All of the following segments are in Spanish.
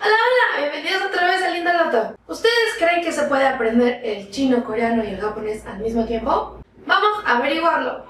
Hola, hola, bienvenidos otra vez a Linda Loto. ¿Ustedes creen que se puede aprender el chino, coreano y el japonés al mismo tiempo? Vamos a averiguarlo.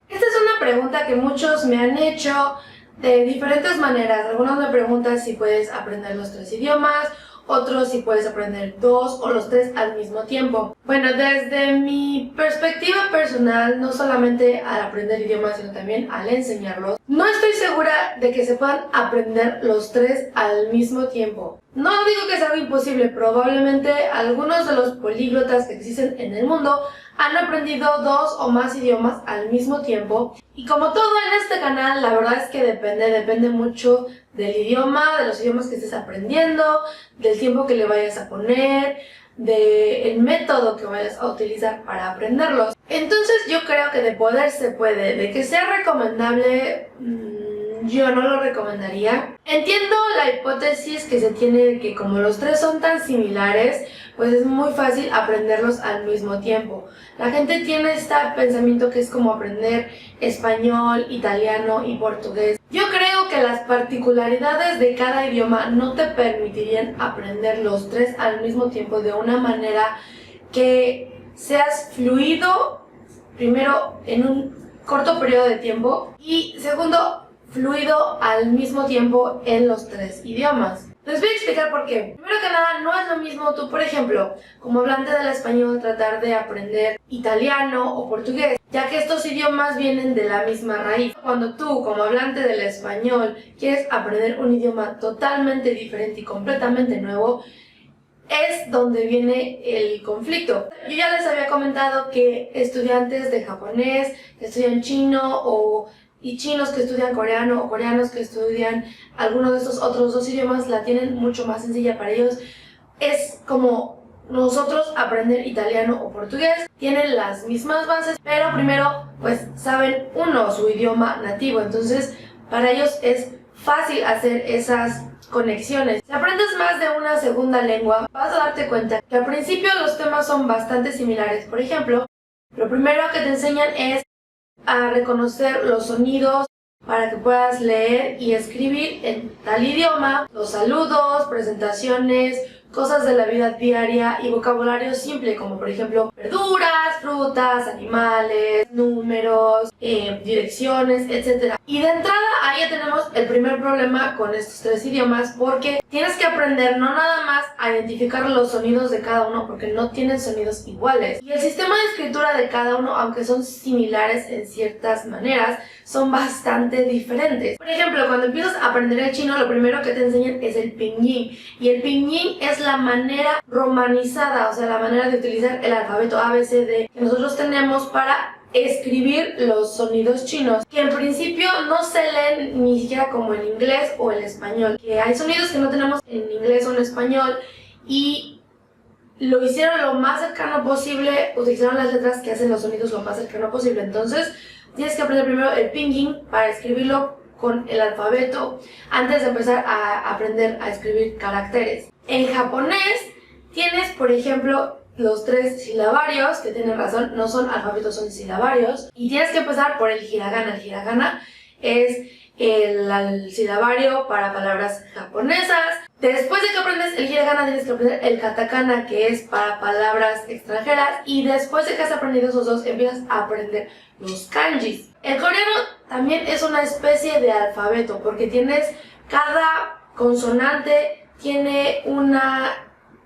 Esta es una pregunta que muchos me han hecho de diferentes maneras. Algunos me preguntan si puedes aprender los tres idiomas, otros si puedes aprender dos o los tres al mismo tiempo. Bueno, desde mi perspectiva personal, no solamente al aprender idiomas, sino también al enseñarlos, no estoy segura de que se puedan aprender los tres al mismo tiempo. No digo que sea algo imposible, probablemente algunos de los políglotas que existen en el mundo han aprendido dos o más idiomas al mismo tiempo. Y como todo en este canal, la verdad es que depende mucho del idioma, de los idiomas que estés aprendiendo, del tiempo que le vayas a poner, del método que vayas a utilizar para aprenderlos. Entonces yo creo que de poder se puede, de que sea recomendable, yo no lo recomendaría. Entiendo la hipótesis que se tiene de que como los tres son tan similares, pues es muy fácil aprenderlos al mismo tiempo. La gente tiene este pensamiento que es como aprender español, italiano y portugués. Yo creo que las particularidades de cada idioma no te permitirían aprender los tres al mismo tiempo de una manera que seas fluido, primero en un corto periodo de tiempo y segundo, fluido al mismo tiempo en los tres idiomas. Les voy a explicar por qué. Primero que nada, no es lo mismo tú, por ejemplo, como hablante del español, tratar de aprender italiano o portugués, ya que estos idiomas vienen de la misma raíz. Cuando tú, como hablante del español, quieres aprender un idioma totalmente diferente y completamente nuevo, es donde viene el conflicto. Yo ya les había comentado que estudiantes de japonés, que estudian chino y chinos que estudian coreano o coreanos que estudian alguno de estos otros dos idiomas la tienen mucho más sencilla para ellos. Es como nosotros aprender italiano o portugués, tienen las mismas bases, pero primero pues saben uno su idioma nativo, entonces para ellos es fácil hacer esas conexiones. Si aprendes más de una segunda lengua, vas a darte cuenta que al principio los temas son bastante similares. Por ejemplo, lo primero que te enseñan es a reconocer los sonidos para que puedas leer y escribir en tal idioma, los saludos, presentaciones, cosas de la vida diaria y vocabulario simple como por ejemplo verduras, frutas, animales, números, direcciones, etc. Y de entrada ahí ya tenemos el primer problema con estos tres idiomas porque tienes que aprender no nada más a identificar los sonidos de cada uno porque no tienen sonidos iguales. Y el sistema de escritura de cada uno, aunque son similares en ciertas maneras, son bastante diferentes. Por ejemplo, cuando empiezas a aprender el chino, lo primero que te enseñan es el pinyin. Y el pinyin es la manera romanizada, o sea, la manera de utilizar el alfabeto A, B, C, D que nosotros tenemos para escribir los sonidos chinos, que en principio no se leen ni siquiera como en inglés o en español, que hay sonidos que no tenemos en inglés o en español y lo hicieron lo más cercano posible, utilizaron las letras que hacen los sonidos lo más cercano posible. Entonces tienes que aprender primero el pinyin para escribirlo con el alfabeto antes de empezar a aprender a escribir caracteres. En japonés tienes, por ejemplo, los tres silabarios, que tienen razón, no son alfabetos, son silabarios. Y tienes que empezar por el hiragana. El hiragana es el silabario para palabras japonesas. Después de que aprendes el hiragana, tienes que aprender el katakana, que es para palabras extranjeras. Y después de que has aprendido esos dos, empiezas a aprender los kanjis. El coreano también es una especie de alfabeto, porque tienes cada consonante, tiene una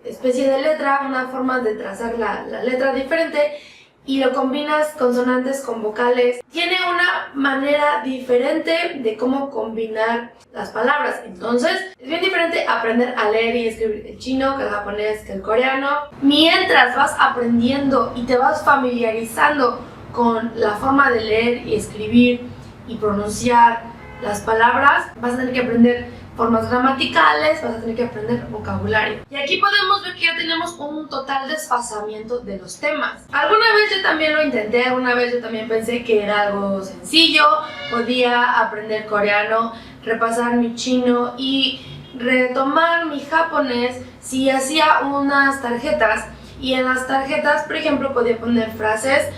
especie de letra, una forma de trazar la letra diferente y lo combinas consonantes con vocales. Tiene una manera diferente de cómo combinar las palabras. Entonces, es bien diferente aprender a leer y escribir el chino que el japonés, que el coreano. Mientras vas aprendiendo y te vas familiarizando con la forma de leer y escribir y pronunciar las palabras, vas a tener que aprender formas gramaticales, vas a tener que aprender vocabulario. Y aquí podemos ver que ya tenemos un total desfasamiento de los temas. Alguna vez yo también lo intenté, alguna vez yo también pensé que era algo sencillo, podía aprender coreano, repasar mi chino y retomar mi japonés si hacía unas tarjetas. Y en las tarjetas, por ejemplo, podía poner frases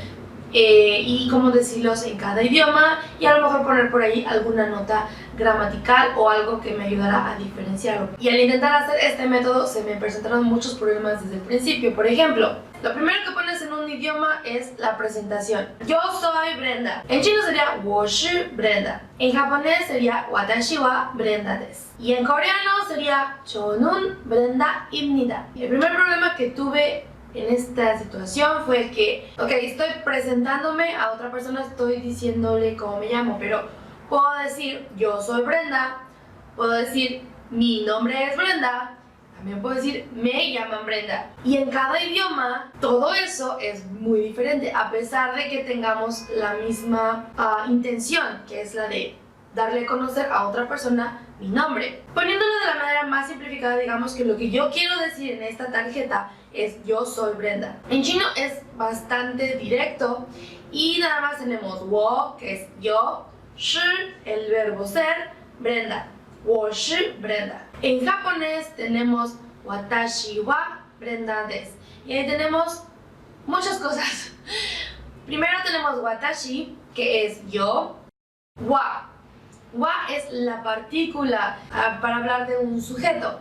y cómo decirlos en cada idioma, y a lo mejor poner por ahí alguna nota gramatical o algo que me ayudara a diferenciarlo. Y al intentar hacer este método se me presentaron muchos problemas desde el principio. Por ejemplo, lo primero que pones en un idioma es la presentación. Yo soy Brenda. En chino sería 我是 Brenda. En japonés sería 私は Brenda desu. Y en coreano sería 저는 Brenda입니다. El primer problema que tuve en esta situación fue que, ok, estoy presentándome a otra persona, estoy diciéndole cómo me llamo, pero puedo decir yo soy Brenda, puedo decir mi nombre es Brenda, también puedo decir me llaman Brenda. Y en cada idioma todo eso es muy diferente, a pesar de que tengamos la misma intención, que es la de darle a conocer a otra persona mi nombre. Poniéndolo de la manera más simplificada, digamos que lo que yo quiero decir en esta tarjeta es yo soy Brenda. En chino es bastante directo y nada más tenemos 我, que es yo, 是 el verbo ser, Brenda, 我是 Brenda. En japonés tenemos 私は Brenda desu. Y ahí tenemos muchas cosas. Primero tenemos watashi, que es yo. Wa. Wa es la partícula para hablar de un sujeto.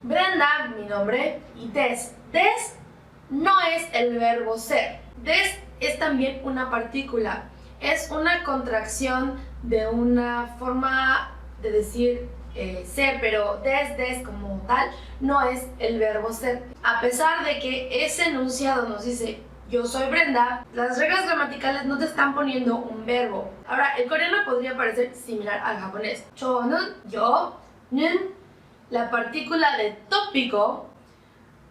Brenda, mi nombre, y des. Des no es el verbo ser. Des es también una partícula. Es una contracción de una forma de decir ser, pero des como tal no es el verbo ser. A pesar de que ese enunciado nos dice yo soy Brenda, las reglas gramaticales no te están poniendo un verbo. Ahora, el coreano podría parecer similar al japonés. 저는, yo, 는, la partícula de tópico,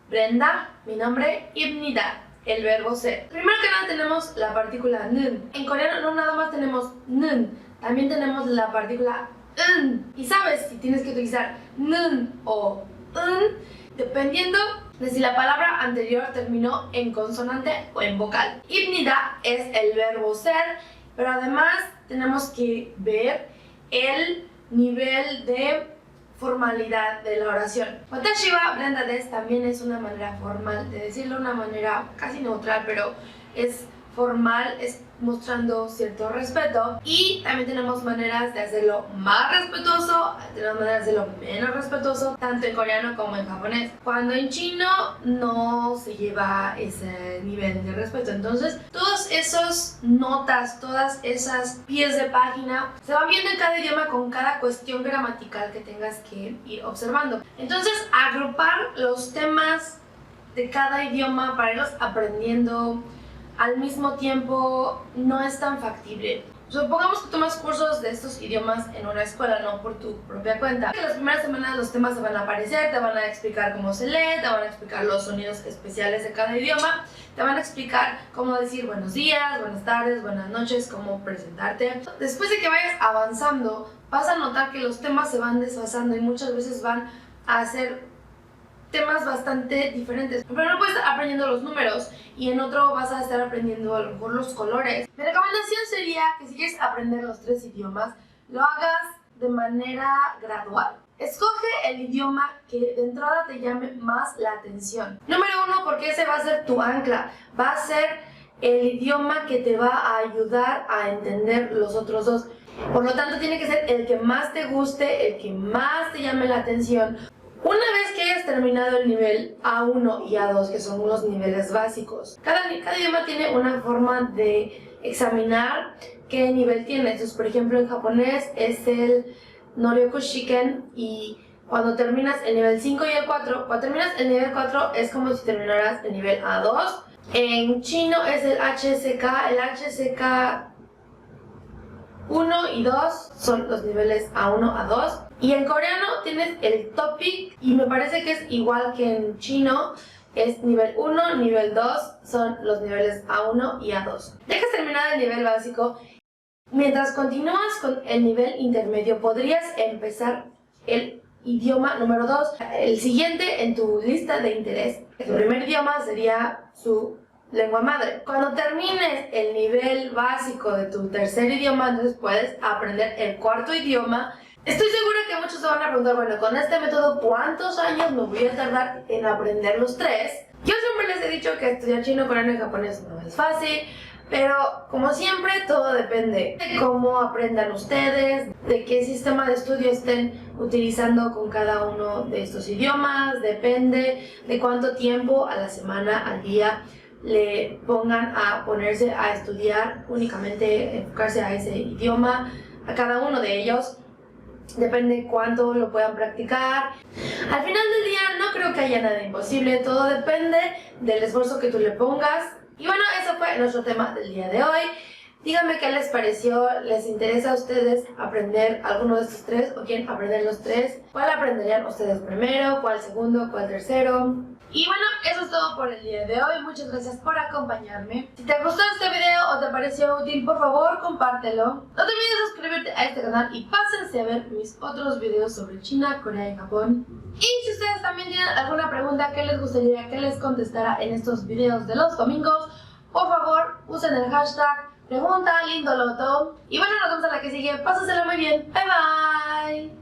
Brenda, mi nombre, 입니다, el verbo ser. Primero que nada tenemos la partícula 는. En coreano no nada más tenemos 는, también tenemos la partícula 은. Y sabes si tienes que utilizar 는 o 은, dependiendo de si la palabra anterior terminó en consonante o en vocal. 입니다 es el verbo ser, pero además tenemos que ver el nivel de formalidad de la oración. Watashi wa Brenda desu también es una manera formal de decirlo, una manera casi neutral, pero es formal, es mostrando cierto respeto. Y también tenemos maneras de hacerlo más respetuoso, tenemos maneras de hacerlo menos respetuoso, tanto en coreano como en japonés. Cuando en chino no se lleva ese nivel de respeto, entonces todas esas notas, todas esas pies de página se van viendo en cada idioma con cada cuestión gramatical que tengas que ir observando. Entonces, agrupar los temas de cada idioma para irlos aprendiendo al mismo tiempo no es tan factible. Supongamos que tomas cursos de estos idiomas en una escuela, no por tu propia cuenta. En las primeras semanas los temas se van a aparecer, te van a explicar cómo se lee, te van a explicar los sonidos especiales de cada idioma, te van a explicar cómo decir buenos días, buenas tardes, buenas noches, cómo presentarte. Después de que vayas avanzando, vas a notar que los temas se van desfasando y muchas veces van a ser temas bastante diferentes. Primero puedes estar aprendiendo los números y en otro vas a estar aprendiendo a lo mejor los colores. Mi recomendación sería que si quieres aprender los tres idiomas, lo hagas de manera gradual. Escoge el idioma que de entrada te llame más la atención. Número uno, porque ese va a ser tu ancla. Va a ser el idioma que te va a ayudar a entender los otros dos. Por lo tanto, tiene que ser el que más te guste, el que más te llame la atención. Una vez que hayas terminado el nivel A1 y A2, que son los niveles básicos, cada idioma tiene una forma de examinar qué nivel tiene. Entonces, por ejemplo, en japonés es el Noryoku Shiken, y cuando terminas el nivel 5 y el 4, cuando terminas el nivel 4 es como si terminaras el nivel A2. En chino es el HSK 1 y 2 son los niveles A1, A2. Y en coreano tienes el topic y me parece que es igual que en chino. Es nivel 1, nivel 2, son los niveles A1 y A2. Ya que has terminado el nivel básico, mientras continúas con el nivel intermedio, podrías empezar el idioma número 2, el siguiente en tu lista de interés. Tu primer idioma sería su lengua madre. Cuando termines el nivel básico de tu tercer idioma, entonces puedes aprender el cuarto idioma, Estoy segura que muchos se van a preguntar, bueno, con este método, ¿cuántos años me voy a tardar en aprender los 3? Yo siempre les he dicho que estudiar chino, coreano y japonés no es fácil, pero como siempre todo depende de cómo aprendan ustedes, de qué sistema de estudio estén utilizando con cada uno de estos idiomas, depende de cuánto tiempo a la semana, al día le pongan a ponerse a estudiar, únicamente enfocarse a ese idioma, a cada uno de ellos. Depende cuánto lo puedan practicar. Al final del día no creo que haya nada imposible, todo depende del esfuerzo que tú le pongas. Y bueno, eso fue nuestro tema del día de hoy. Díganme qué les pareció, ¿les interesa a ustedes aprender alguno de estos 3 o quieren aprender los 3? ¿Cuál aprenderían ustedes primero? ¿Cuál segundo? ¿Cuál tercero? Y bueno, eso es todo por el día de hoy. Muchas gracias por acompañarme. Si te gustó este video o te pareció útil, por favor, compártelo. No te olvides suscribirte a este canal y pásense a ver mis otros videos sobre China, Corea y Japón. Y si ustedes también tienen alguna pregunta que les gustaría que les contestara en estos videos de los domingos, por favor, usen el hashtag Pregunta Lindoloto. Y bueno, nos vemos a la que sigue. Pásensela muy bien. Bye bye.